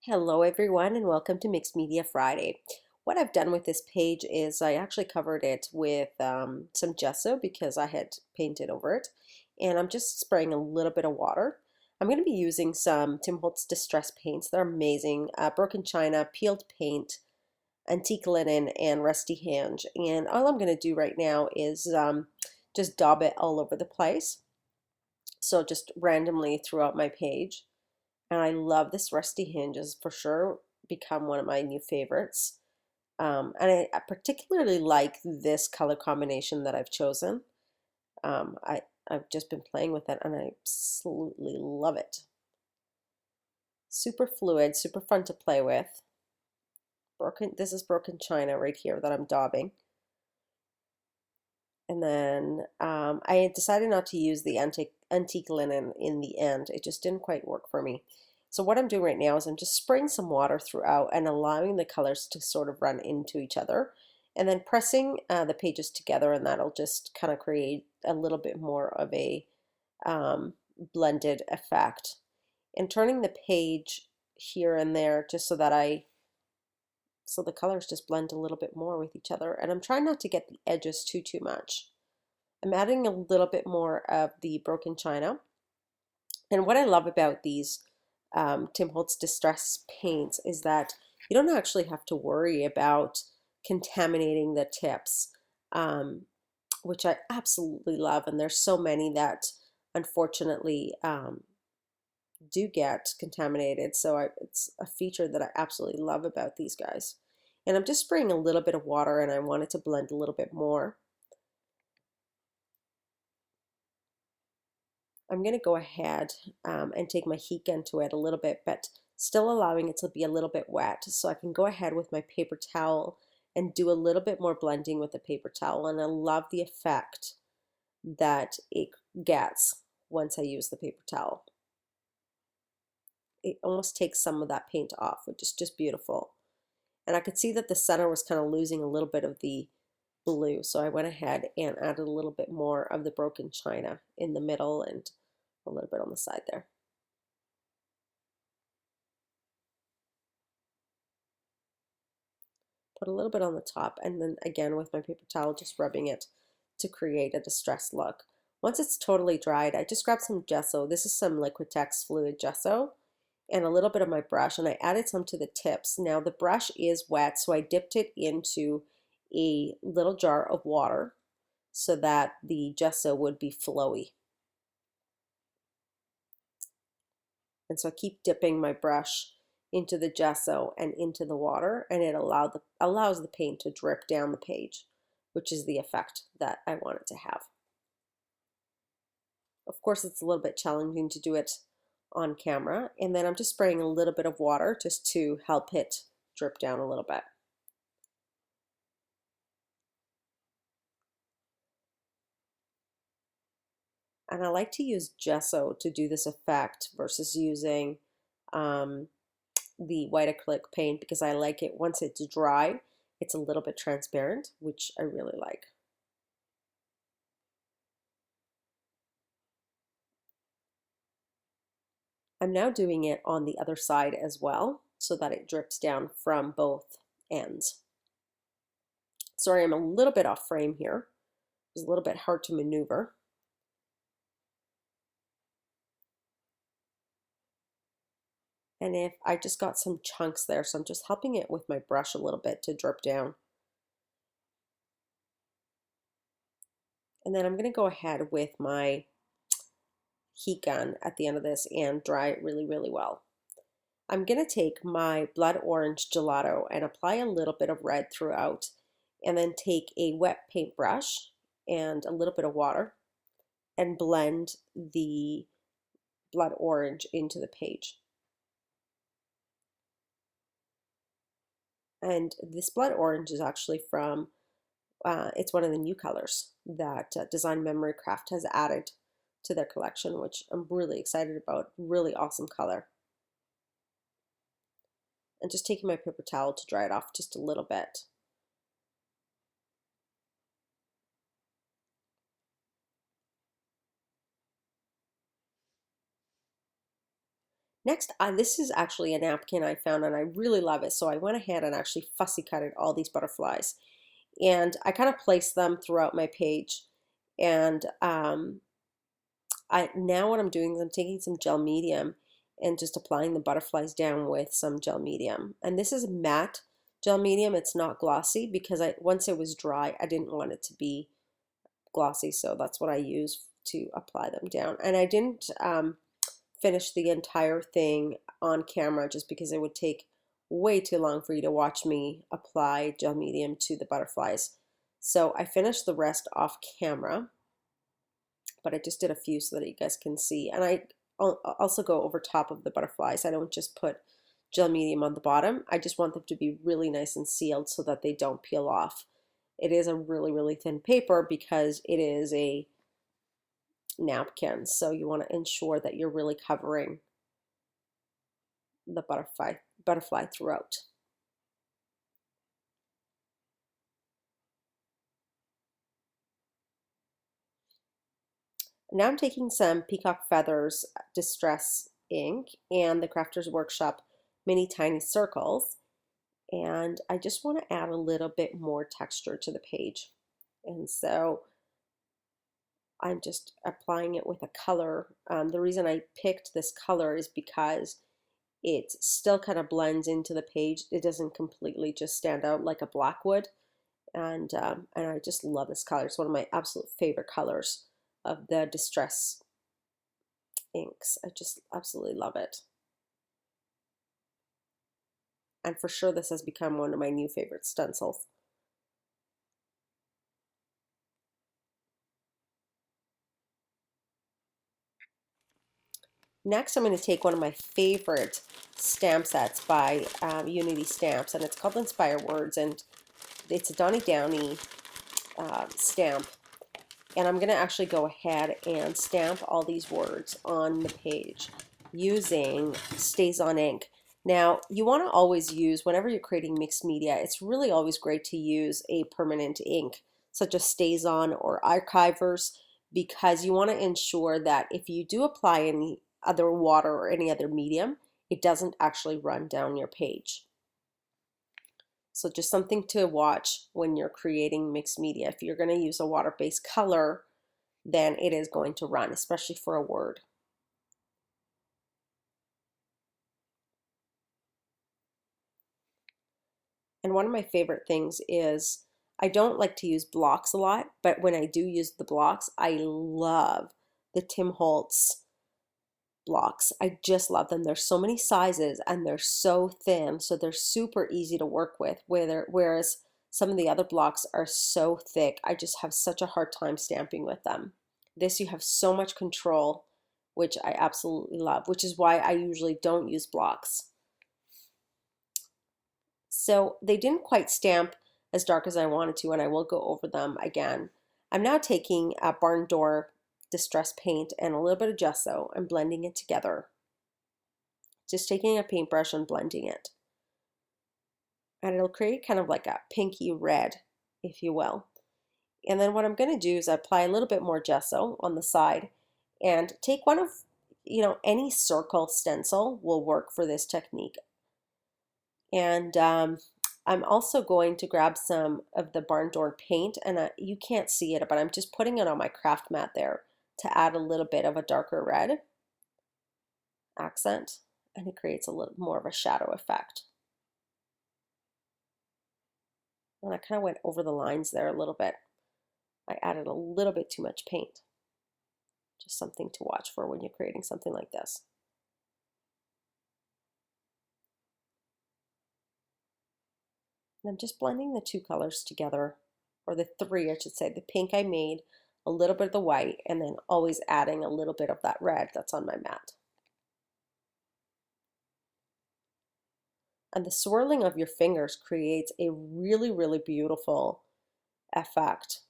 Hello everyone and welcome to Mixed Media Friday. What I've done with this page is I actually covered it with some gesso because I had painted over it, and I'm just spraying a little bit of water. I'm going to be using some Tim Holtz Distress paints. They're amazing. Broken china, peeled paint, antique linen, and rusty hinge. And all I'm going to do right now is just daub it all over the place. So just randomly throughout my page. And I love this rusty hinge. Has for sure become one of my new favorites. And I particularly like this color combination that I've chosen. I've just been playing with it and I absolutely love it. Super fluid, super fun to play with. This is broken china right here that I'm daubing. And then I decided not to use the antique linen in the end. It just didn't quite work for me. So what I'm doing right now is I'm just spraying some water throughout and allowing the colors to sort of run into each other. And then pressing the pages together, and that'll just kind of create a little bit more of a blended effect. And turning the page here and there just so that so the colors just blend a little bit more with each other. And I'm trying not to get the edges too much. I'm adding a little bit more of the broken china. And what I love about these Tim Holtz Distress paints is that you don't actually have to worry about contaminating the tips, which I absolutely love. And there's so many that unfortunately do get contaminated. So it's a feature that I absolutely love about these guys. And I'm just spraying a little bit of water and I want it to blend a little bit more. I'm going to go ahead and take my heat gun to it a little bit, but still allowing it to be a little bit wet. So I can go ahead with my paper towel and do a little bit more blending with the paper towel. And I love the effect that it gets once I use the paper towel. It almost takes some of that paint off, which is just beautiful. And I could see that the center was kind of losing a little bit of the blue. So I went ahead and added a little bit more of the broken china in the middle and a little bit on the side there. Put a little bit on the top, and then again with my paper towel just rubbing it to create a distressed look. Once it's totally dried, I just grabbed some gesso. This is some Liquitex fluid gesso and a little bit of my brush, and I added some to the tips. Now the brush is wet, so I dipped it into a little jar of water so that the gesso would be flowy. And so I keep dipping my brush into the gesso and into the water, and it allows the paint to drip down the page, which is the effect that I want it to have. Of course, it's a little bit challenging to do it on camera, and then I'm just spraying a little bit of water just to help it drip down a little bit. And I like to use gesso to do this effect versus using the white acrylic paint because I like it once it's dry, it's a little bit transparent, which I really like. I'm now doing it on the other side as well so that it drips down from both ends. Sorry, I'm a little bit off frame here. It's a little bit hard to maneuver. And if I just got some chunks there, so I'm just helping it with my brush a little bit to drip down. And then I'm going to go ahead with my heat gun at the end of this and dry it really well. I'm going to take my blood orange gelato and apply a little bit of red throughout, and then take a wet paintbrush and a little bit of water and blend the blood orange into the page. And this blood orange is actually from, it's one of the new colors that Design Memory Craft has added to their collection, which I'm really excited about. Really awesome color. And just taking my paper towel to dry it off just a little bit. Next, this is actually a napkin I found and I really love it. So I went ahead and actually fussy cutted all these butterflies. And I kind of placed them throughout my page. And now what I'm doing is I'm taking some gel medium and just applying the butterflies down with some gel medium. And this is matte gel medium. It's not glossy because once it was dry, I didn't want it to be glossy. So that's what I use to apply them down. And I didn't finish the entire thing on camera just because it would take way too long for you to watch me apply gel medium to the butterflies. So I finished the rest off camera, but I just did a few so that you guys can see. And I also go over top of the butterflies. I don't just put gel medium on the bottom. I just want them to be really nice and sealed so that they don't peel off. It is a really, really thin paper because it is a napkin. So you want to ensure that you're really covering the butterfly throughout. Now I'm taking some Peacock Feathers Distress ink and the Crafter's Workshop Mini Tiny Circles, and I just want to add a little bit more texture to the page. And so I'm just applying it with a color. The reason I picked this color is because it still kind of blends into the page. It doesn't completely just stand out like a black would. And I just love this color. It's one of my absolute favorite colors of the Distress inks. I just absolutely love it. And for sure this has become one of my new favorite stencils. Next, I'm going to take one of my favorite stamp sets by Unity Stamps, and it's called Inspire Words, and it's a Donnie Downey stamp. And I'm going to actually go ahead and stamp all these words on the page using Stays On ink. Now, you want to always use, whenever you're creating mixed media, it's really always great to use a permanent ink, such as Stays On or Archivers, because you want to ensure that if you do apply any other water or any other medium, it doesn't actually run down your page. So just something to watch when you're creating mixed media. If you're going to use a water-based color, then it is going to run, especially for a word. And one of my favorite things is I don't like to use blocks a lot, but when I do use the blocks, I love the Tim Holtz blocks. I just love them. There's so many sizes and they're so thin, so they're super easy to work with, whereas some of the other blocks are so thick. I just have such a hard time stamping with them. This, you have so much control, which I absolutely love, which is why I usually don't use blocks. So they didn't quite stamp as dark as I wanted to, and I will go over them again. I'm now taking a barn door distress paint and a little bit of gesso and blending it together. Just taking a paintbrush and blending it. And it'll create kind of like a pinky red, if you will. And then what I'm going to do is apply a little bit more gesso on the side and take one of, any circle stencil will work for this technique. And I'm also going to grab some of the barn door paint, and you can't see it, but I'm just putting it on my craft mat there to add a little bit of a darker red accent, and it creates a little more of a shadow effect. And I kind of went over the lines there a little bit. I added a little bit too much paint. Just something to watch for when you're creating something like this. And I'm just blending the two colors together, or the three, I should say. The pink I made, a little bit of the white, and then always adding a little bit of that red that's on my mat. And the swirling of your fingers creates a really, really beautiful effect.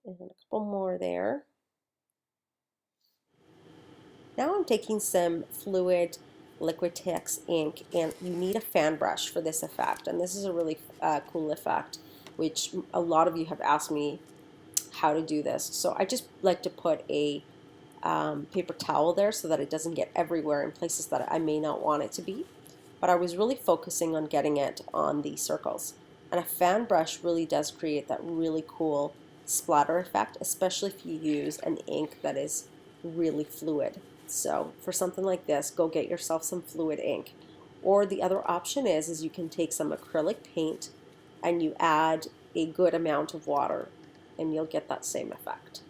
And a couple more there. Now I'm taking some fluid Liquitex ink, and you need a fan brush for this effect, and this is a really cool effect. which a lot of you have asked me how to do this. So I just like to put a paper towel there so that it doesn't get everywhere in places that I may not want it to be. But I was really focusing on getting it on the circles. And a fan brush really does create that really cool splatter effect, especially if you use an ink that is really fluid. So for something like this, go get yourself some fluid ink. Or the other option is you can take some acrylic paint and you add a good amount of water and you'll get that same effect.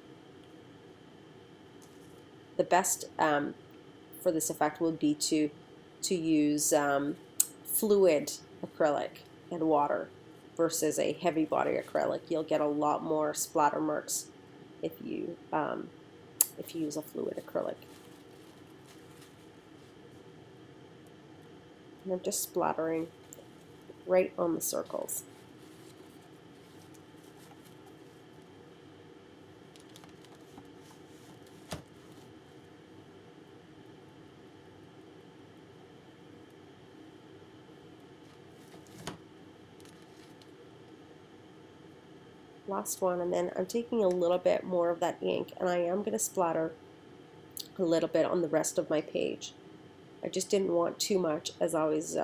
The best for this effect would be to use fluid acrylic and water versus a heavy body acrylic. You'll get a lot more splatter marks if you use a fluid acrylic. And I'm just splattering right on the circles. Last one, and then I'm taking a little bit more of that ink and I am going to splatter a little bit on the rest of my page. I just didn't want too much as I was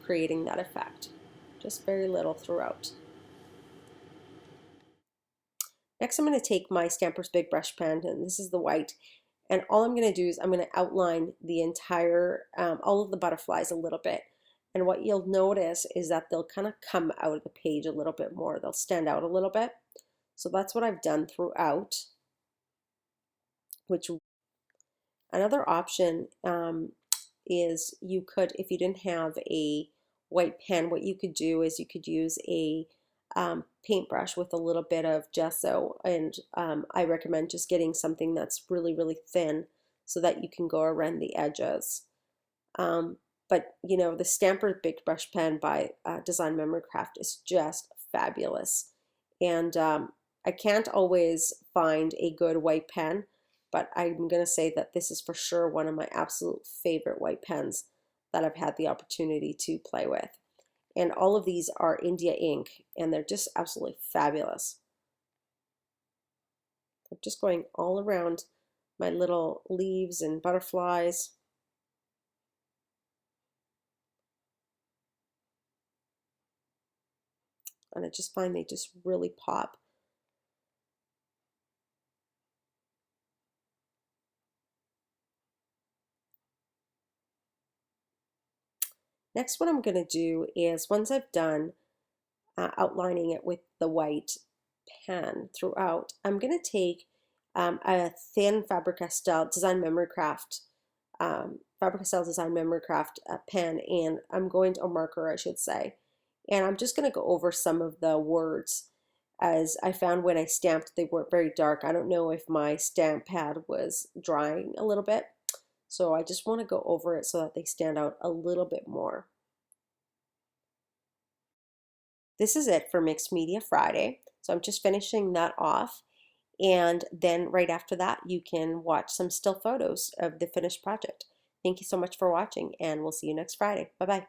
creating that effect. Just very little throughout. Next I'm going to take my Stampers' Big Brush Pen, and this is the white, and all I'm going to do is I'm going to outline the entire, all of the butterflies a little bit. And what you'll notice is that they'll kind of come out of the page a little bit more. They'll stand out a little bit. So that's what I've done throughout. Which another option is you could, if you didn't have a white pen, what you could do is you could use a paintbrush with a little bit of gesso, and I recommend just getting something that's really, really thin so that you can go around the edges. But you know, the Stampers' Big Brush Pen by Design Memory Craft is just fabulous. And I can't always find a good white pen, but I'm going to say that this is for sure one of my absolute favorite white pens that I've had the opportunity to play with. And all of these are India ink, and they're just absolutely fabulous. I'm just going all around my little leaves and butterflies. And I just find they just really pop. Next, what I'm going to do is, once I've done outlining it with the white pen throughout, I'm going to take a thin Faber-Castell Design Memory Craft Faber-Castell Design Memory Craft pen, and I'm going to, a marker I should say, and I'm just going to go over some of the words. As I found when I stamped, they weren't very dark. I don't know if my stamp pad was drying a little bit, so I just want to go over it so that they stand out a little bit more. This is it for Mixed Media Friday, so I'm just finishing that off, and then right after that you can watch some still photos of the finished project. Thank you so much for watching, and we'll see you next Friday. Bye-bye.